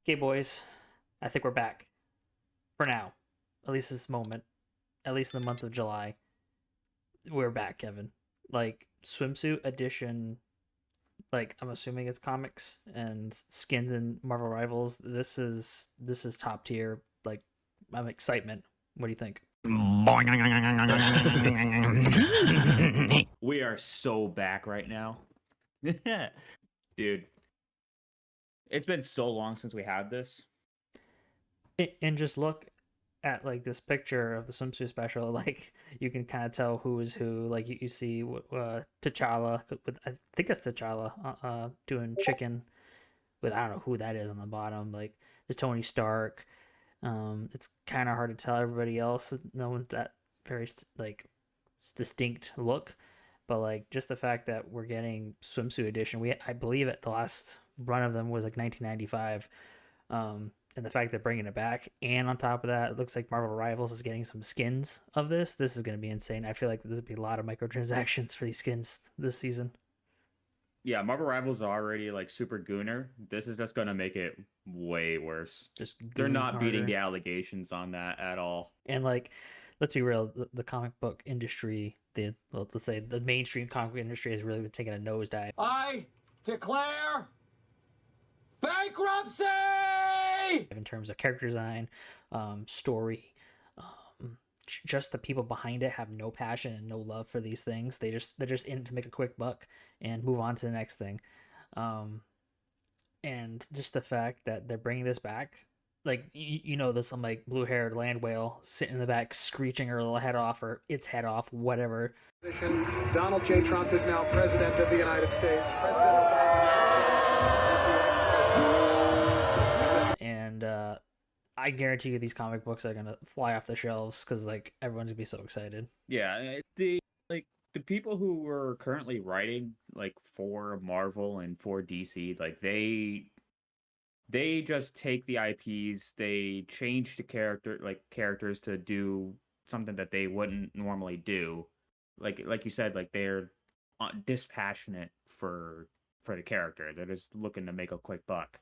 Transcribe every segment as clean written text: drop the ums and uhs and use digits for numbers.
Okay, boys, I think we're back for now. At least this moment, at least in the month of July, we're back, Kevin. Like Swimsuit edition, like I'm assuming it's comics and skins and Marvel Rivals. This is top tier. Like I'm excitement. What do you think? We are so back right now. Dude, it's been so long since we had this. And just look at like this picture of the swimsuit special. Like you can kind of tell who is who. Like you see T'Challa with, I think it's T'Challa, doing chicken with, I don't know who that is on the bottom. Like there's Tony Stark. It's kind of hard to tell. Everybody else, no one's that very like distinct look. But like just the fact that we're getting swimsuit edition, I believe it, the last run of them was like 1995. And the fact that bringing it back, and on top of that, it looks like Marvel Rivals is getting some skins of this. This is going to be insane. I feel like there's going to be a lot of microtransactions for these skins this season. Yeah, Marvel Rivals are already like super gooner. This is just gonna make it way worse. Just They're not harder. beating the allegations on that at all. And like, let's be real, the comic book industry, let's say the mainstream comic book industry has really been taking a nosedive. I declare bankruptcy! In terms of character design, story, just the people behind it have no passion and no love for these things. They're just in to make a quick buck and move on to the next thing. And just the fact that they're bringing this back, like there's some like blue-haired land whale sitting in the back screeching her little head off, or its head off, whatever. Donald J. Trump is now president of the United States. President Obama. And I guarantee you these comic books are gonna fly off the shelves because like everyone's gonna be so excited. Yeah, the people who were currently writing like for Marvel and for DC, like they just take the IPs, they change the characters to do something that they wouldn't normally do. Like you said, like they're dispassionate for the character. They're just looking to make a quick buck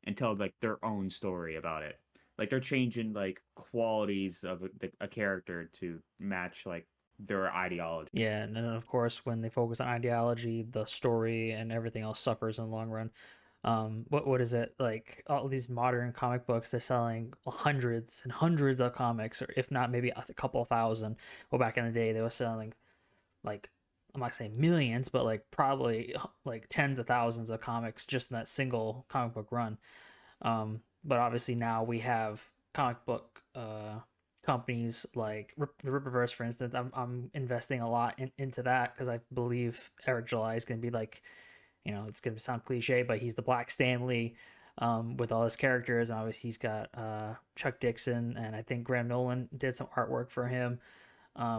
and tell like their own story about it. Like they're changing like qualities of a character to match like their ideology. Yeah, and then of course when they focus on ideology, the story and everything else suffers in the long run. What is it, like all these modern comic books, they're selling hundreds and hundreds of comics, or if not maybe a couple thousand. Well, back in the day they were selling like, I'm not saying millions, but like probably like tens of thousands of comics just in that single comic book run. But obviously now we have comic book companies like the Rippaverse, for instance. I'm investing a lot into that because I believe Eric July is going to be like, it's going to sound cliche, but he's the Black Stanley with all his characters. And obviously he's got Chuck Dixon, and I think Graham Nolan did some artwork for him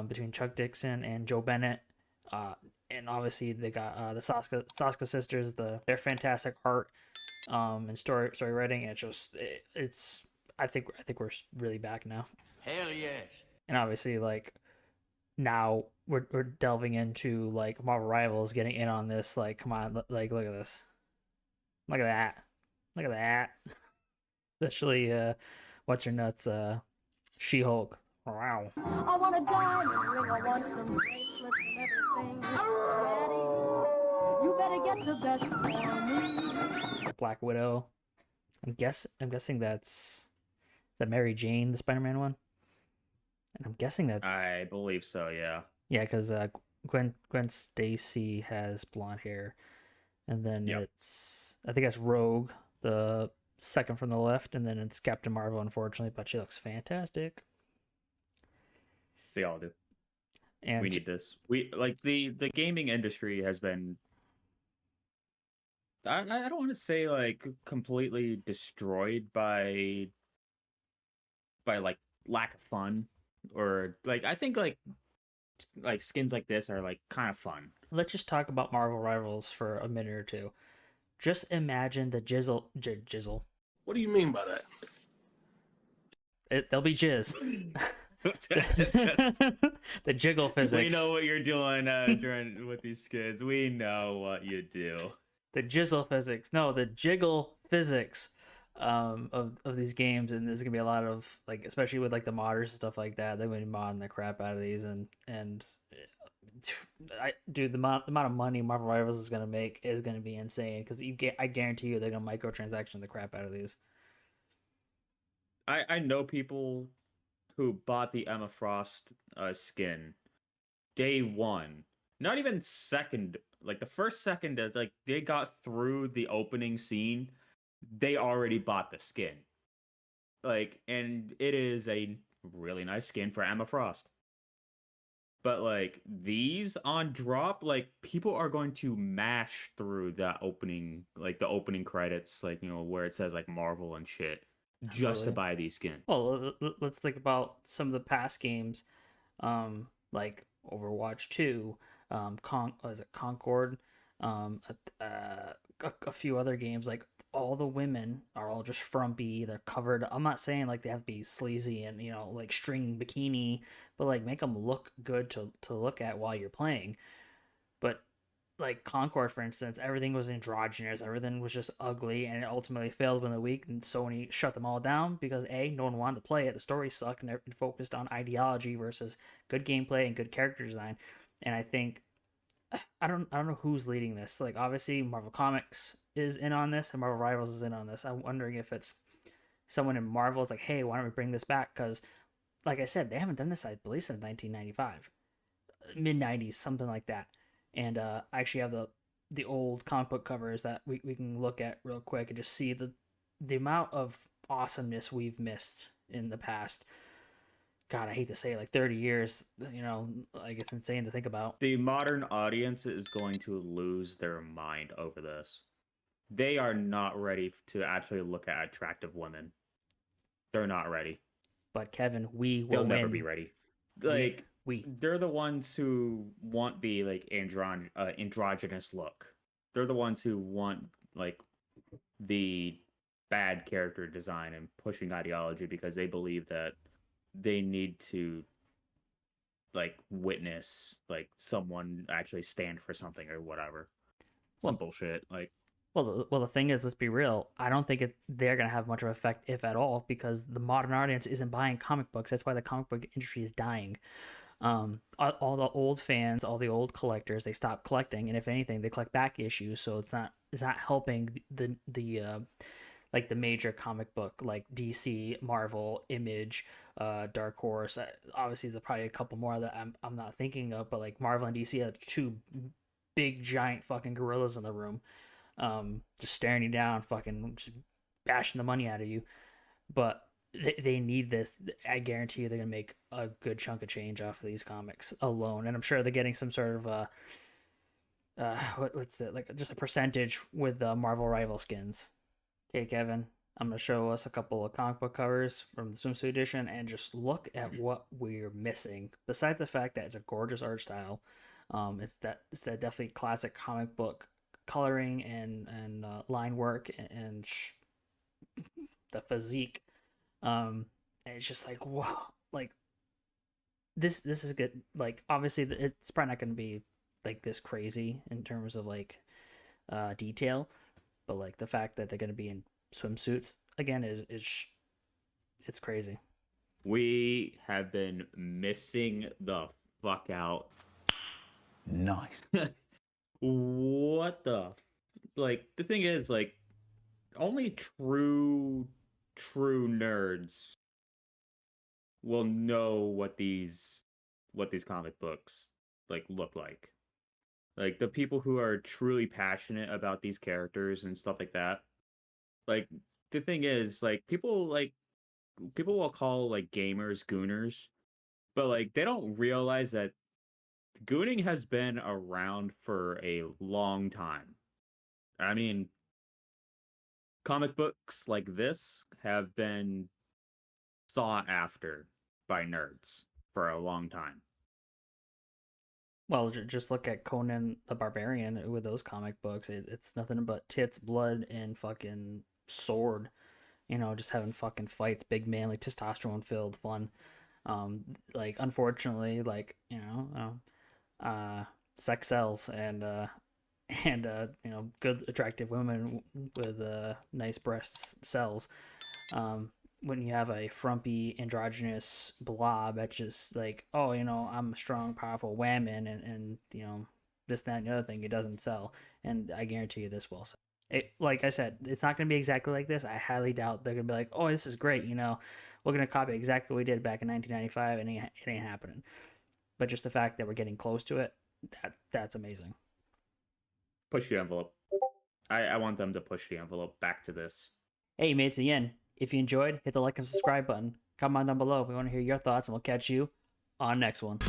between Chuck Dixon and Joe Bennett. And obviously they got the Saska sisters, their fantastic art and story writing. It's I think we're really back now. Hell yes. And obviously like now we're delving into like Marvel Rivals getting in on this. Like, come on, like look at this, look at that, especially what's her nuts, She-Hulk. Wow. I want a diamond ring, I want some bracelets and everything. Daddy, you better get the best for me. Black Widow. I'm guessing that's the Mary Jane, the Spider-Man one. And I'm guessing that's, I believe so, yeah. Yeah, because Gwen Stacy has blonde hair, and then it's, I think that's Rogue, the second from the left, and then it's Captain Marvel, unfortunately, but she looks fantastic. They all do. And we need this. We like the gaming industry has been, I don't want to say like completely destroyed by like lack of fun, or like I think like skins like this are like kind of fun. Let's just talk about Marvel Rivals for a minute or two. Just imagine the jizzle. What do you mean by that? There'll be jizz. The jiggle physics. We know what you're doing during with these skids. We know what you do. The jizzle physics. No, the jiggle physics of these games, and there's gonna be a lot of like, especially with like the modders and stuff like that. They're gonna be modding the crap out of these, and dude, the amount of money Marvel Rivals is gonna make is gonna be insane because I guarantee you they're gonna microtransaction the crap out of these. I know people who bought the Emma Frost skin day one, not even second, like the first second that like they got through the opening scene, they already bought the skin. Like, and it is a really nice skin for Emma Frost. But like these on drop, like people are going to mash through that opening, like the opening credits, like where it says like Marvel and shit, just to Absolutely. buy these skins. Well, let's think about some of the past games, like Overwatch 2, was it Concord, a few other games. Like all the women are all just frumpy. They're covered. I'm not saying like they have to be sleazy and like string bikini, but like make them look good to look at while you're playing. But like Concord, for instance, everything was androgynous, everything was just ugly, and it ultimately failed within a week. And Sony shut them all down because no one wanted to play it. The story sucked, and they're focused on ideology versus good gameplay and good character design. And I think I don't know who's leading this. Like obviously Marvel Comics is in on this, and Marvel Rivals is in on this. I'm wondering if it's someone in Marvel. It's like, hey, why don't we bring this back? Because like I said, they haven't done this, I believe, since 1995, mid 90s, something like that. And I actually have the old comic book covers that we can look at real quick and just see the amount of awesomeness we've missed in the past. God, I hate to say it, like 30 years, like it's insane to think about. The modern audience is going to lose their mind over this. They are not ready to actually look at attractive women. They're not ready. But Kevin, we They'll will never be win. ready. We, Like we. they're the ones who want the like androgynous look. They're the ones who want like the bad character design and pushing ideology because they believe that they need to like witness like someone actually stand for something or whatever. Some Well, bullshit. Like well, the thing is, let's be real. I don't think they're gonna have much of an effect, if at all, because the modern audience isn't buying comic books. That's why the comic book industry is dying. All the old fans, all the old collectors, they stop collecting, and if anything, they collect back issues. So it's not helping the like the major comic book like DC, Marvel, Image, Dark Horse. Obviously, there's probably a couple more that I'm not thinking of, but like Marvel and DC are two big giant fucking gorillas in the room, just staring you down, fucking just bashing the money out of you. But they need this. I guarantee you they're gonna make a good chunk of change off of these comics alone, and I'm sure they're getting some sort of what's it, like just a percentage with Marvel rival skins. Okay, Kevin, I'm gonna show us a couple of comic book covers from the Swimsuit edition, and just look at what we're missing. Besides the fact that it's a gorgeous art style, it's that definitely classic comic book coloring and line work and the physique. And it's just like wow, like this is good. Like obviously it's probably not going to be like this crazy in terms of like detail, but like the fact that they're going to be in swimsuits again is it's crazy. we have been missing the fuck out. Nice. What the like the thing is like only true nerds will know what these comic books like look like. Like the people who are truly passionate about these characters and stuff like that. Like the thing is like people will call like gamers gooners, but like they don't realize that gooning has been around for a long time. I mean, comic books like this have been sought after by nerds for a long time. Well, just look at Conan the Barbarian with those comic books. It's nothing but tits, blood, and fucking sword. Just having fucking fights, big manly, testosterone filled fun. Like unfortunately, like sex sells, and and good attractive women with nice breasts sells. When you have a frumpy androgynous blob that's just like, oh, I'm a strong powerful whammon, and this, that, and the other thing, it doesn't sell. And I guarantee you this will sell. Like I said, it's not going to be exactly like this. I highly doubt they're going to be like, oh, this is great, we're going to copy exactly what we did back in 1995, and it ain't happening. But just the fact that we're getting close to it, that's amazing. Push the envelope. I want them to push the envelope back to this. Hey, mates, again, if you enjoyed, hit the like and subscribe button. Comment on down below. We want to hear your thoughts, and we'll catch you on next one.